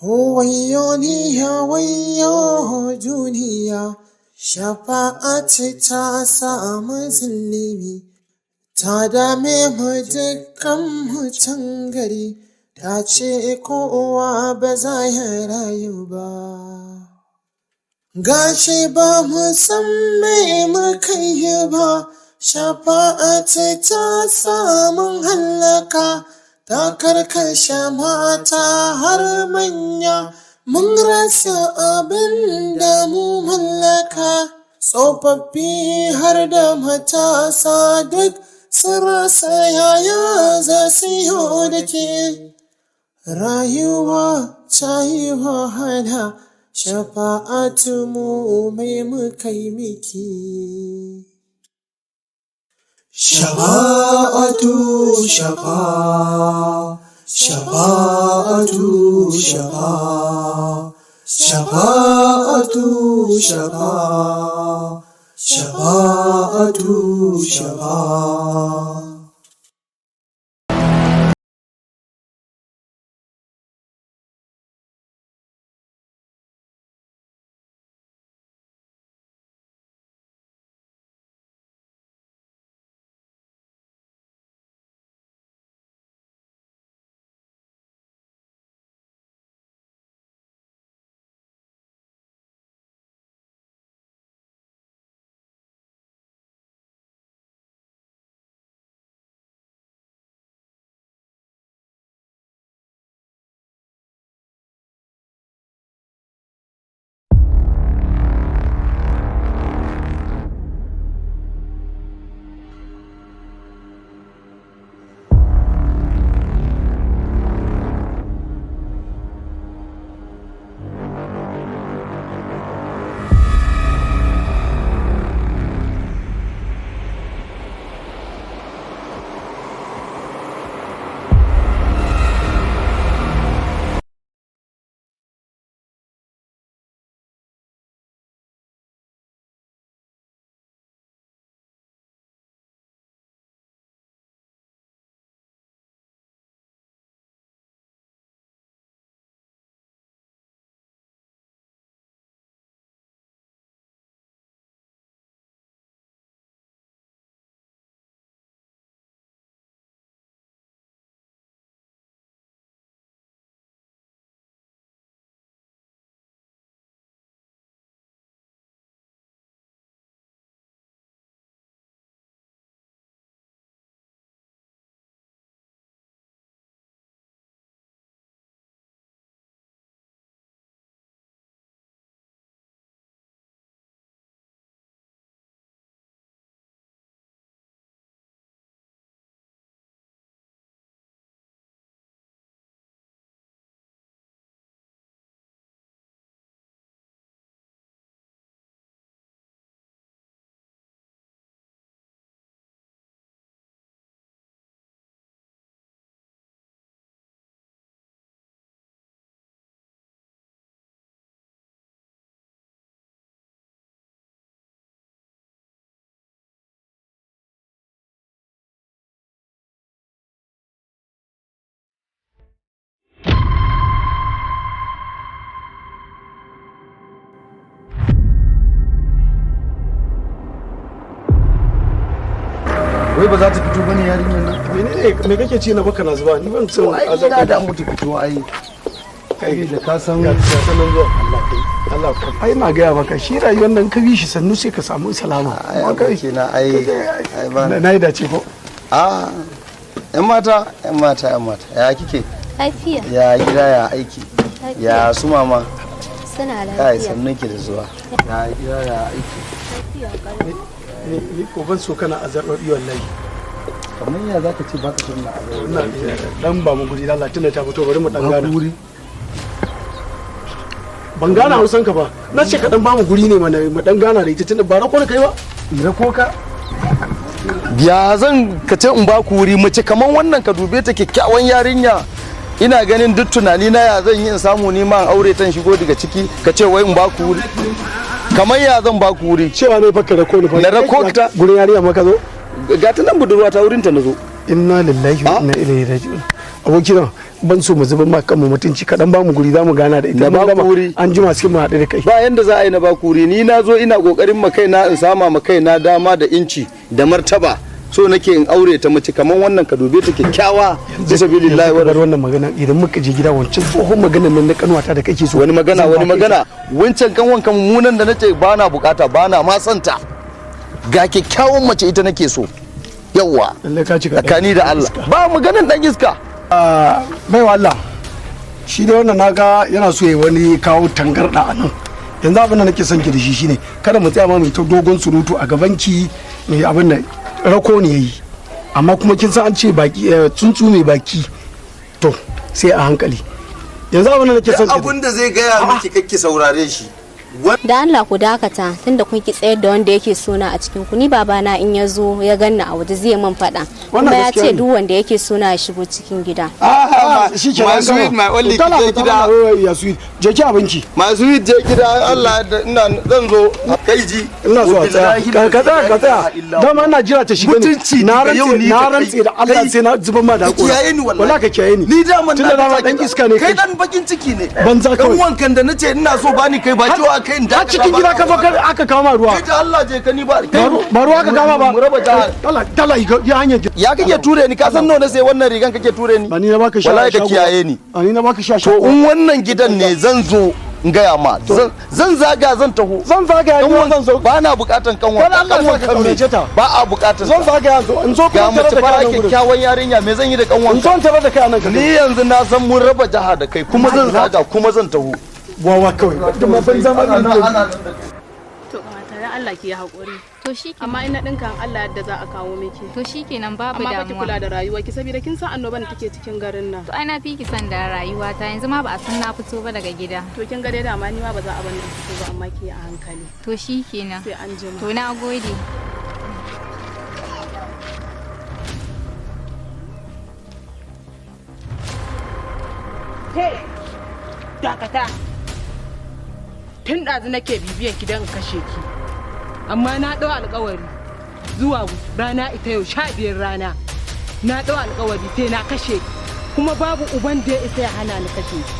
wayo duniya, shafa'atu ta samu zulumi, ta dame mu dukkan mutan gari, ta ce kowa ba za ya rayu ba. Gashi ba mu san me muka yi ba, shafa'atu ta samu hallaka, ta karkashe mata har manya, mun rasa abin da mu mallaka, tsofaffi har da matasa duk sun rasa yaya za su yi da ke. Rayuwa ta yi wahala, shafa'atu mu mai muka yi miki. Shafa'atu, shafa'atu, shafa'atu, shafa'atu. Wai ba za ta fito bane yarinyar nan? Menene me kake ce na baka na zuba ni ban san azaba da mutu fito ai. Kai da ka san sanan zuwa Allah kai. Allah ka ai na ga maka shi rayuwar nan ka bi shi sannu sai ka samu salama. Ai kai kenan ai ba na yi dace ko? Ah yan mata ya kike? Lafiya. Ya gida ya aiki? Ya su mama? Suna lafiya. Kai sannu ki da zuwa. Ya gida ya aiki? Lafiya ƙarfi. Ni ko ban so kana azarbar iyon layi. Kamar ya zaka ce baka son na azarbar? Dan ba mu guri Allah tunda ta fito bari mu dan gana. Guri. Ban gana Hausan ka ba. Na ce ka dan ba mu guri ne mana mu dan gana da ita tunda ba rako kai ba. Rako ka? Ya zan ka ce in ba ku wuri mace kaman wannan ka dube ta kyakkyawan yarinya. Ina ganin duk tunani na ya zan yi in samu ni ma aure tan shigo daga ciki ka ce wai in ba ku wuri. Kamar ya zan ba ku wuri cewa ne baka rako ni fa na rako ta gurin yarinya maka zo ga ta nan budurwa ta wurin ta nazo inna lillahi wa inna ilaihi raji'un. Abokina ban so mu zuba ma kanmu mutunci kadan ba mu guri za mu gana da ita. Na ba kuri. An jima sai mu haɗu da kai. Ba yanda za a yi na ba kuri, ni na zo ina kokarin ma kaina in sama ma kaina dama da inci da martaba. So nake in aure ta mace kaman wannan ka dube ta kyakkyawa bisa billahi wa wannan magana idan muka je gida wancan tsohon maganar nan na kanwata da kake so wani magana wancan kanwan kan munan da nace ba na bukata ba na ma santa ga kyakkyawan mace ita nake so yawa tsakani da Allah ba maganan dan iska baiwa Allah shi dai wannan naga yana so yayi wani kawo tangarda a nan yanzu abin da nake son ki da shi shine kada mu tsaya ma mu ta dogon surutu a gaban ki mai abin nan rako ne yayi amma kuma kin san an ce baki tsuntsu mai baki to sai a hankali yanzu abin da nake son abin da zai gaya miki kake saurare shi da Allah ku dakata tunda kun ki tsayar da wanda yake sona a cikin ku ni babana in ya zo ya ganna a waje zai man faɗa kuma ya ce duk wanda yake sona ya shigo cikin gida shi ke my sweet my only je gida ya sweet je ki abinci my sweet je gida Allah ina zan zo kai ji ina zuwa ka tsaya dama ina jira ta shiga ne na rantse da Allah sai na zuba ma da hakuri wallahi ka kiyaye ni ni da man tunda dama dan iska ne kai dan bakin ciki ne banza kawai dan wankan da nace ina so bani kai ba ciwa kai da cikin gida ka zo aka kama ruwa kai da Allah je ka ni ba ba ruwa ka kama ba mu raba jahar dala ya hanyar ya kake ture ni ka san nawa na sai wannan rigan kake ture ni ba ni na baka sha wallahi ka kiyaye ni ni na baka sha to in wannan gidan ne zan zo in gaya ma zan zaga zan taho zan zaga ni zan zo ba na bukatan kanwa kanwa kan me ba a bukatan zan zaga zo in zo ga mace fara kyakkyawan yarinya me zan yi da kanwan in zo tare da kai anan ni yanzu na san mun raba jaha da kai kuma zan zaga kuma zan taho wawa kawai da ma ban zama to kamata dan Allah ki yi hakuri to shikenan amma ina dinka Allah yadda za a kawo miki to shikenan babu amma damuwa baki kula da rayuwa ki saboda kin san annoban da take cikin garin nan to ai na fi ki san da rayuwa ta yanzu ma ba a san na fito ba daga gida to kin ga dai dama ni ma ba za a bani fito ba amma ki a hankali to shikenan sai an jima to na gode Hey, dakata. Tun ɗazu nake bibiyan ki don kashe ki. Amma na ɗau alƙawari zuwa rana ita yau 15 rana. Na ɗau alƙawari sai na kashe ki. Kuma babu uban da ya isa ya hana ni kashe ki.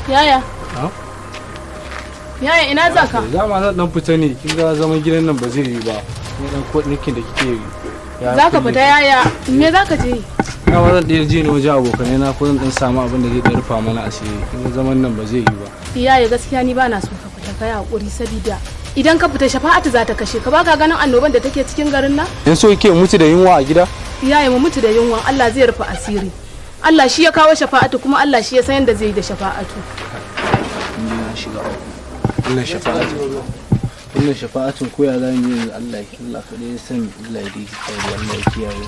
Yaya? Yaya ina zaka? Dama zan dan fita ne, kin ga zaman gidan nan ba zai yi ba. Ni dan kodinkin da kike yi. Zaka fita yaya? Me zaka je? Dama zan ɗaya je ne wajen abokanai na ko zan dan samu abin da zai dan rufa mana asiri. Kin ga zaman nan ba zai yi ba. Yaya gaskiya ni bana so ka fita kai hakuri sabida idan ka fita Shafa'atu za ta kashe ka baka ganin annoban da take cikin garin nan? In so yake mutu da yunwa a gida? Yaya mu mutu da yunwa Allah zai rufe asiri. Allah shi ya kawo Shafa'atu kuma Allah shi ya san yadda zai yi da Shafa'atu. Wannan shafa'atun koya za mu yi Allah kaɗai ya sani Allah ya kiyaye.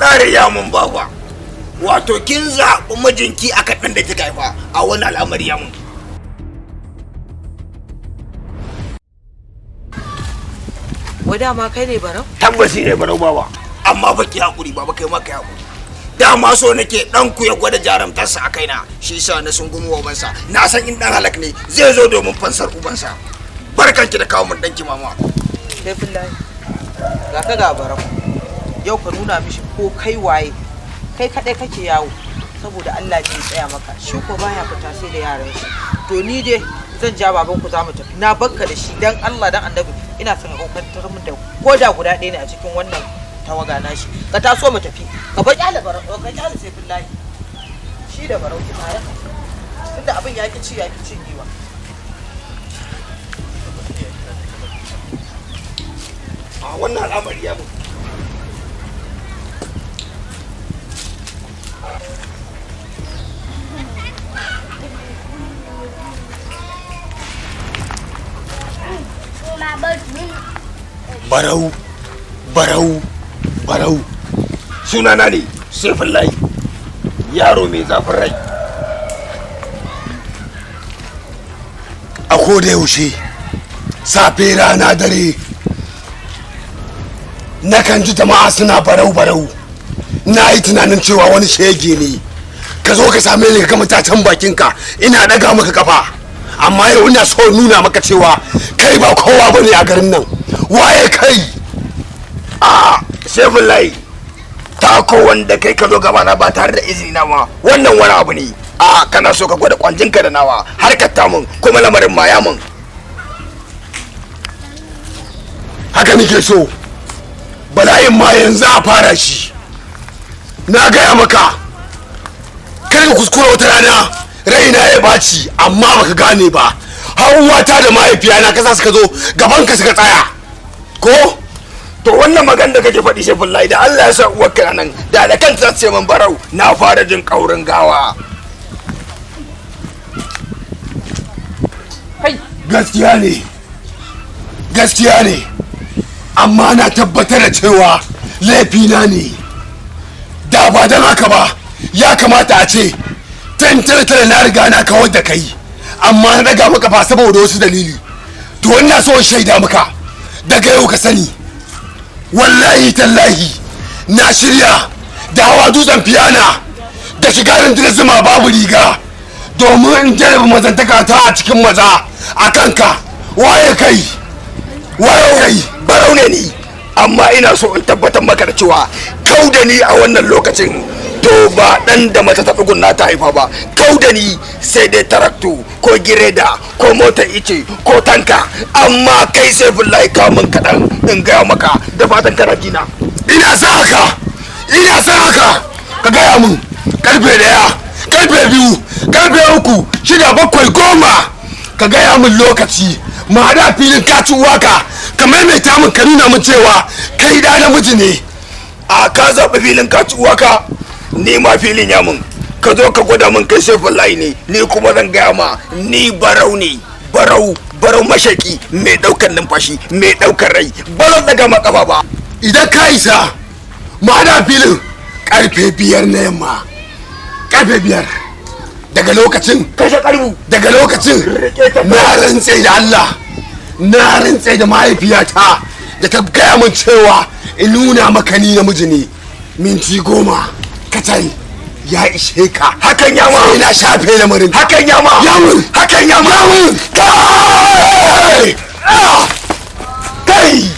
ƙare yamun baba. Wato kin zaɓi mijinki a kaɗan da kika haifa a wani al'amari yamun. Wai dama kai ne Barau? Tabbasi ne Barau baba. Amma baki hakuri baba, kai ma kai hakuri. Dama so nake ɗanku ya gwada jarumtarsa a kaina, shi sa na sungumo ubansa. Na san in ɗan halak ne zai zo domin fansar ubansa. Barkanki da kawo mun ɗanki mama. Kai billahi. Ga ka ga Barau. Yau ka nuna mishi ko kai waye. Kai kaɗai kake yawo. Saboda Allah ne ya tsaya maka. Shi ko baya fita sai da yaran shi. To ni dai zan ja baban ku za mu tafi. Na bakka da shi dan Allah dan Annabi. Ina son ka kokantar mun da koda guda ɗaya ne a cikin wannan tawaga na shi. Ka taso mu tafi. Ka bar kyale Barau, ka kyale sai billahi. Shi da Barau ki tare. Tunda abin ya ki ci ya ki cinyewa. A wannan al'amari ya mun. Barau, Barau, Barau. Sunana ne Saifullahi, yaro mai zafin rai. A koda yaushe, safe rana dare, nakan ji jama'a suna barau-barau. Na yi tunanin cewa wani shege ne. Ka zo ka same ni ka gama tacen bakinka, ina daga maka kafa. Amma yau ina so nuna maka cewa kai ba kowa bane a garin nan. Waye kai? A Saifullahi, tako wanda kai ka zo gabana ba tare da izini na ma, wannan wani abu ne. A kana so ka gwada kwanjinka da nawa, harkar ta mun kuma lamarin ma ya mun. Haka nake so. Bala'in ma yanzu a fara shi. Na gaya maka, kar ka kuskura wata rana raina ya baci, amma baka gane ba. Hauwata da mahaifiyana kasa suka zo gaban ka suka tsaya. Ko? To wannan magan da kake faɗi Saifullahi, da Allah ya sa uwarka nan, da kanta ce man Barau, na fara jin kaurin gawa. Gaskiya ne. Gaskiya ne. Amma na tabbatar da cewa laifina ne. Da ba don haka ba, ya kamata a ce tare na riga na kawar da kai, amma na daga maka ba saboda wasu dalili. To ina so in shaida maka daga yau ka sani, wallahi tallahi na shirya da hawa dutsen fiyana da shiga rundunar zuma babu riga domin in jarraba mazantaka ta a cikin maza a kanka. Waye kai? Waye kai? Barau ne ni, amma ina so in tabbatar maka da cewa kau da ni a wannan lokacin to ba dan da mata ta tsugunna ta haifa ba. Kau da ni sai dai tarakto ko gireda ko motar ice ko tanka, amma kai Saifullahi kamun kaɗan in gaya maka da fatan kana jina. Ina sa haka, ina sa haka. Ka gaya min karfe 1, karfe 2, karfe 3, 6, 7, 10. Ka gaya min lokaci ma da filin kacin waka ka maimaita min ka nuna min cewa kai da namiji ne. A ka zaɓi filin kacin waka, ni ma filin ya mun. Ka zo ka gwada min kai Saifullahi ne, ni kuma zan gaya ma ni Barau ne. Barau mashaki mai ɗaukar numfashi, mai ɗaukar rai, ba daga makafa ba. Idan ka isa ma da filin karfe 5 na yamma, karfe 5. Daga lokacin kashe karbu, daga lokacin na rantse da Allah, na rantse da mahaifiyata da ta gaya min cewa in nuna maka ni namiji ne. Minti 10 kacal ya ishe ka. Hakan ya ma sai na shafe lamarin. Hakan ya ma yamun, hakan ya ma yamun. Kai! Kai!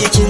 cikin